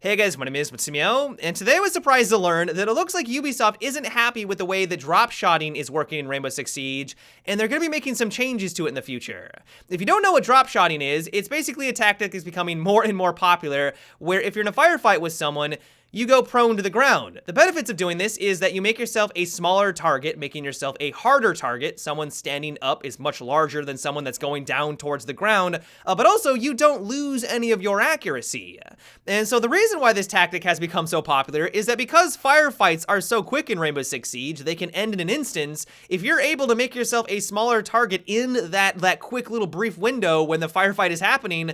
Hey guys, my name is Matsumo, and today I was surprised to learn that it looks like Ubisoft isn't happy with the way that dropshotting is working in Rainbow Six Siege, and they're going to be making some changes to it in the future. If you don't know what dropshotting is, it's basically a tactic that's becoming more and more popular, where if you're in a firefight with someone, you go prone to the ground. The benefits of doing this is that you make yourself a smaller target, making yourself a harder target. Someone standing up is much larger than someone that's going down towards the ground, but also you don't lose any of your accuracy. And so the reason why this tactic has become so popular is that because firefights are so quick in Rainbow Six Siege, they can end in an instance. If you're able to make yourself a smaller target in that quick little brief window when the firefight is happening,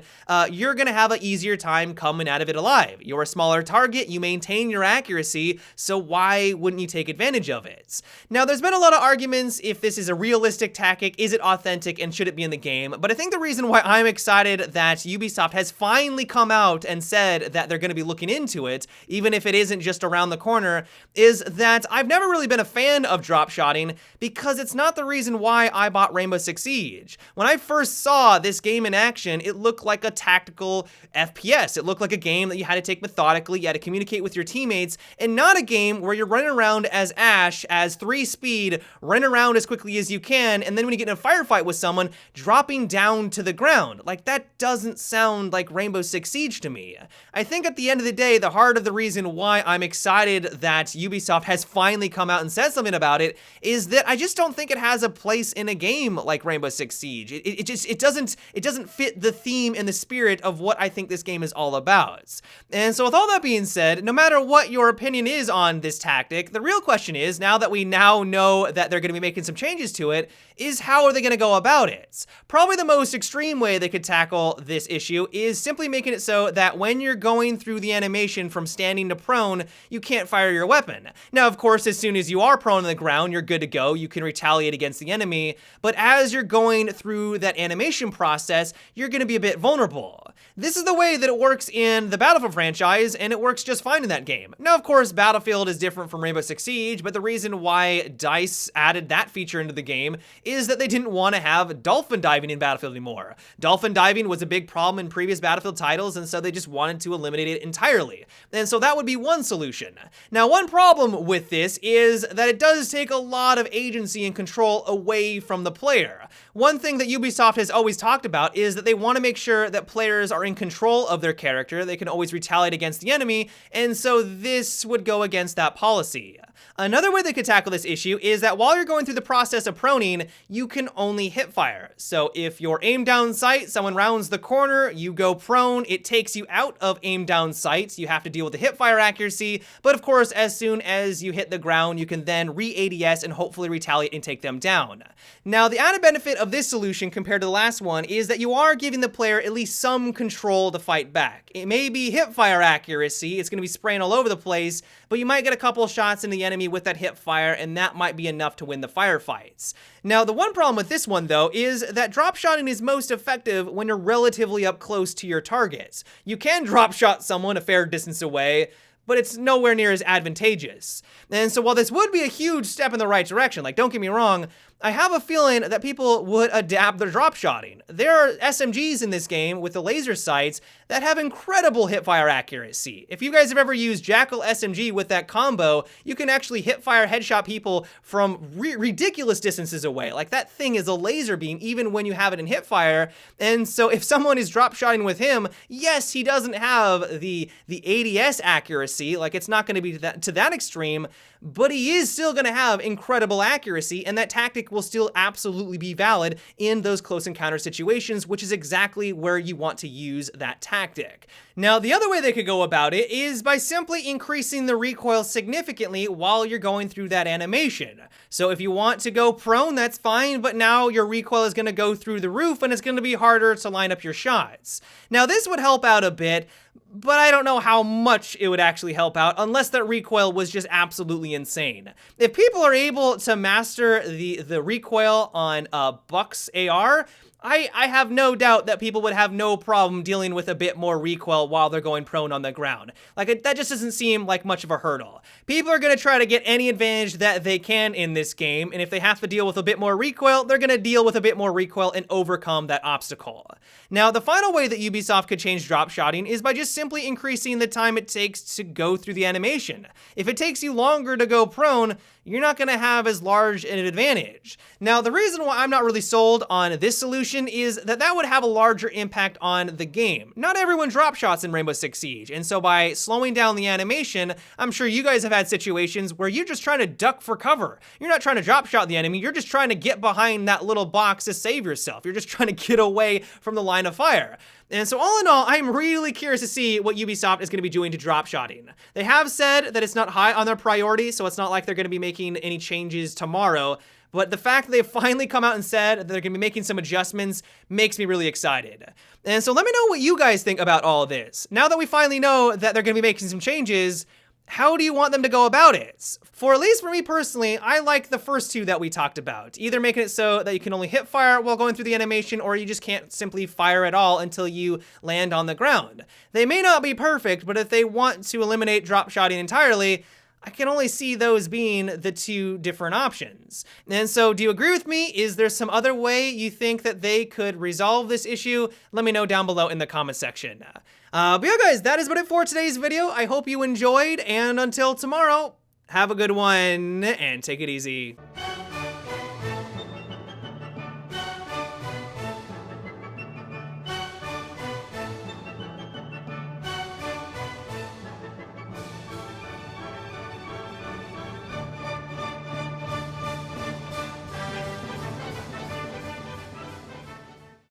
you're gonna have an easier time coming out of it alive. You're a smaller target, you maintain your accuracy, so why wouldn't you take advantage of it? Now, there's been a lot of arguments if this is a realistic tactic, is it authentic, and should it be in the game? But I think the reason why I'm excited that Ubisoft has finally come out and said that they're going to be looking into it, even if it isn't just around the corner, is that I've never really been a fan of dropshotting because it's not the reason why I bought Rainbow Six Siege. When I first saw this game in action, it looked like a tactical FPS. It looked like a game that you had to take methodically, you had to communicate with your teammates, and not a game where you're running around as Ash, as 3 speed, running around as quickly as you can, and then when you get in a firefight with someone, dropping down to the ground. Like, that doesn't sound like Rainbow Six Siege to me. I think at the end of the day, the heart of the reason why I'm excited that Ubisoft has finally come out and said something about it is that I just don't think it has a place in a game like Rainbow Six Siege. It doesn't fit the theme and the spirit of what I think this game is all about. And so with all that being said, no matter what your opinion is on this tactic, the real question is, now that we now know that they're going to be making some changes to it, is how are they going to go about it? Probably the most extreme way they could tackle this issue is simply making it so that when you're going through the animation from standing to prone, you can't fire your weapon. Now, of course, as soon as you are prone on the ground, you're good to go. You can retaliate against the enemy, but as you're going through that animation process, you're going to be a bit vulnerable. This is the way that it works in the Battlefield franchise, and it works just fine in that game. Now, of course, Battlefield is different from Rainbow Six Siege, but the reason why DICE added that feature into the game is that they didn't want to have dolphin diving in Battlefield anymore. Dolphin diving was a big problem in previous Battlefield titles, and so they just wanted to eliminate it entirely. And so that would be one solution. Now, one problem with this is that it does take a lot of agency and control away from the player. One thing that Ubisoft has always talked about is that they want to make sure that players are in control of their character. They can always retaliate against the enemy, and so this would go against that policy. Another way they could tackle this issue is that while you're going through the process of proning, you can only hip fire. So if you're aim down sight, someone rounds the corner, you go prone, it takes you out of aim down sight. You have to deal with the hip fire accuracy, but of course, as soon as you hit the ground, you can then re-ADS and hopefully retaliate and take them down. Now, the added benefit of this solution compared to the last one is that you are giving the player at least some control to fight back. It may be hip fire accuracy, it's going to be spraying all over the place, but you might get a couple shots into the enemy with that hip fire, and that might be enough to win the firefights. Now, the one problem with this one, though, is that dropshotting is most effective when you're relatively up close to your targets. You can dropshot someone a fair distance away, but it's nowhere near as advantageous. And so while this would be a huge step in the right direction, like, don't get me wrong, I have a feeling that people would adapt their dropshotting. There are SMGs in this game with the laser sights that have incredible hipfire accuracy. If you guys have ever used Jackal SMG with that combo, you can actually hipfire headshot people from ridiculous distances away. Like, that thing is a laser beam even when you have it in hipfire. And so if someone is dropshotting with him, yes, he doesn't have the ADS accuracy, like, it's not going to be to that extreme, but he is still going to have incredible accuracy, and that tactic will still absolutely be valid in those close encounter situations, which is exactly where you want to use that tactic. Now, the other way they could go about it is by simply increasing the recoil significantly while you're going through that animation. So if you want to go prone, that's fine, but now your recoil is going to go through the roof, and it's going to be harder to line up your shots. Now, this would help out a bit, but I don't know how much it would actually help out unless that recoil was just absolutely insane. If people are able to master the recoil on Buck's AR, I have no doubt that people would have no problem dealing with a bit more recoil while they're going prone on the ground. Like, that just doesn't seem like much of a hurdle. People are going to try to get any advantage that they can in this game, and if they have to deal with a bit more recoil, they're going to deal with a bit more recoil and overcome that obstacle. Now, the final way that Ubisoft could change dropshotting is by just simply increasing the time it takes to go through the animation. If it takes you longer to go prone, you're not going to have as large an advantage. Now, the reason why I'm not really sold on this solution is that that would have a larger impact on the game. Not everyone drop shots in Rainbow Six Siege, and so by slowing down the animation, I'm sure you guys have had situations where you're just trying to duck for cover. You're not trying to drop shot the enemy, you're just trying to get behind that little box to save yourself. You're just trying to get away from the line of fire. And so all in all, I'm really curious to see what Ubisoft is going to be doing to dropshotting. They have said that it's not high on their priority, so it's not like they're going to be making any changes tomorrow. But the fact that they've finally come out and said that they're going to be making some adjustments makes me really excited. And so let me know what you guys think about all of this. Now that we finally know that they're going to be making some changes, how do you want them to go about it? For at least for me personally, I like the first two that we talked about. Either making it so that you can only hip fire while going through the animation, or you just can't simply fire at all until you land on the ground. They may not be perfect, but if they want to eliminate drop shotting entirely, I can only see those being the two different options. And so do you agree with me? Is there some other way you think that they could resolve this issue? Let me know down below in the comment section. But yeah, guys, that is about it for today's video. I hope you enjoyed, and until tomorrow, have a good one and take it easy.